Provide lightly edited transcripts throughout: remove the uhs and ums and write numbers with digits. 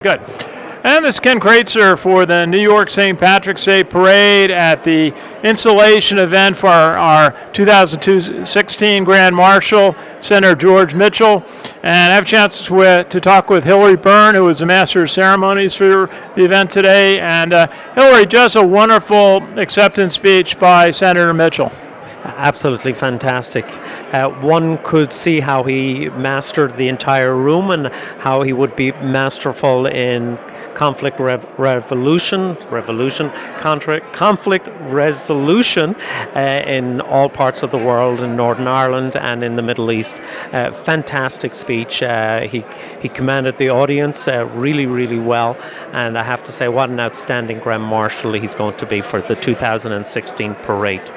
Good. And this is Ken Kraetzer for the New York St. Patrick's Day Parade at the installation event for our 2016 Grand Marshal, Senator George Mitchell. And I have a chance to talk with Hilary Beirne, who is the Master of Ceremonies for the event today. And Hilary, just a wonderful acceptance speech by Senator Mitchell. Absolutely fantastic. One could see how he mastered the entire room and how he would be masterful in conflict resolution in all parts of the world, in Northern Ireland and in the Middle East. Fantastic speech. He commanded the audience really, really well, and I have to say, what an outstanding Grand Marshal he's going to be for the 2016 parade.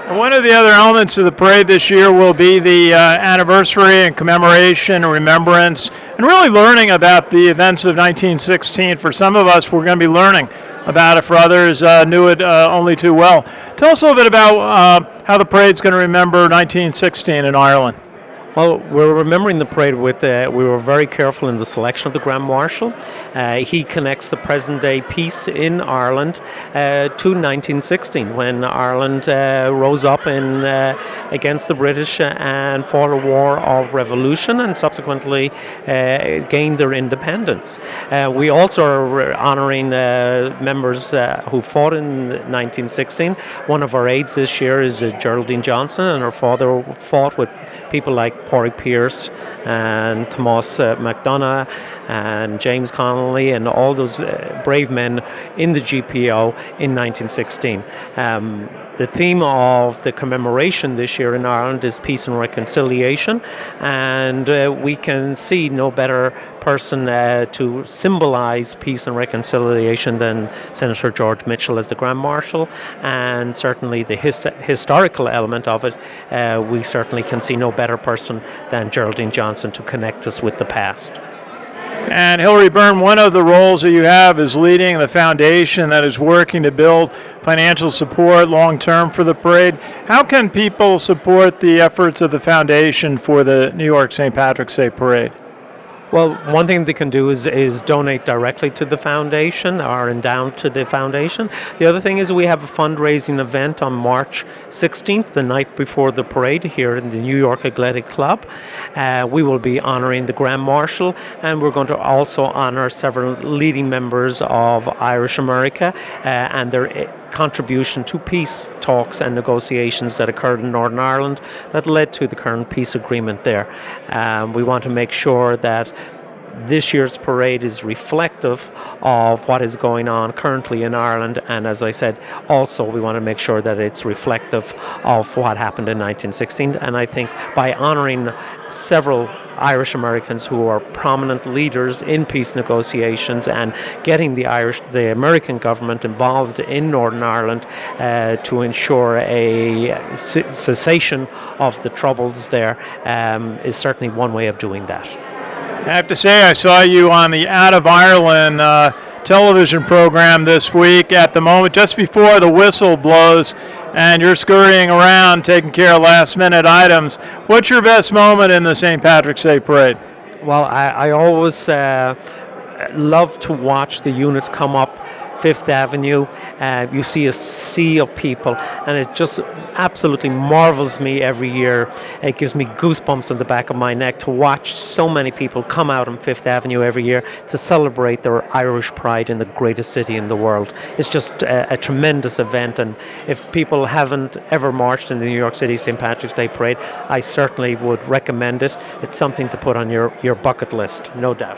One of the other elements of the parade this year will be the anniversary and commemoration and remembrance, and really learning about the events of 1916. For some of us, we're going to be learning about it. For others, knew it only too well. Tell us a little bit about how the parade's going to remember 1916 in Ireland. Well, we're remembering the parade with, we were very careful in the selection of the Grand Marshal. He connects the present-day peace in Ireland to 1916, when Ireland rose up against the British and fought a war of revolution and subsequently gained their independence. We also are honouring members who fought in 1916. One of our aides this year is Geraldine Johnson, and her father fought with people like Porrick Pierce and Thomas MacDonagh and James Connolly and all those brave men in the GPO in 1916. The theme of the commemoration this year in Ireland is peace and reconciliation, and we can see no better person to symbolize peace and reconciliation than Senator George Mitchell as the Grand Marshal, and certainly the historical element of it, we certainly can see no better person than Geraldine Johnson to connect us with the past. And Hilary Beirne, one of the roles that you have is leading the foundation that is working to build financial support long-term for the parade. How can people support the efforts of the foundation for the New York St. Patrick's Day Parade? Well, one thing they can do is donate directly to the foundation or endow to the foundation. The other thing is we have a fundraising event on March 16th, the night before the parade, here in the New York Athletic Club. We will be honouring the Grand Marshal, and we're going to also honour several leading members of Irish America and their contribution to peace talks and negotiations that occurred in Northern Ireland that led to the current peace agreement there. We want to make sure that this year's parade is reflective of what is going on currently in Ireland, and as I said, also we want to make sure that it's reflective of what happened in 1916. And I think by honouring several Irish Americans who are prominent leaders in peace negotiations and getting the American government involved in Northern Ireland to ensure a cessation of the troubles there is certainly one way of doing that. I have to say, I saw you on the Out of Ireland television program this week at the moment, just before the whistle blows, and you're scurrying around taking care of last-minute items. What's your best moment in the St. Patrick's Day Parade? Well, I always love to watch the units come up Fifth Avenue. You see a sea of people, and it just absolutely marvels me every year. It gives me goosebumps on the back of my neck to watch so many people come out on Fifth Avenue every year to celebrate their Irish pride in the greatest city in the world. It's just a tremendous event, and if people haven't ever marched in the New York City St. Patrick's Day Parade, I certainly would recommend it. It's something to put on your bucket list, no doubt.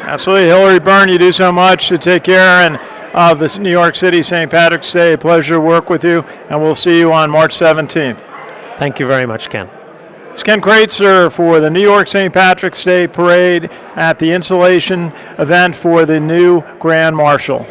Absolutely. Hilary Beirne, you do so much to take care of this New York City St. Patrick's Day. A pleasure to work with you, and we'll see you on March 17th. Thank you very much, Ken. It's Ken Kraetzer for the New York St. Patrick's Day Parade at the installation event for the new Grand Marshal.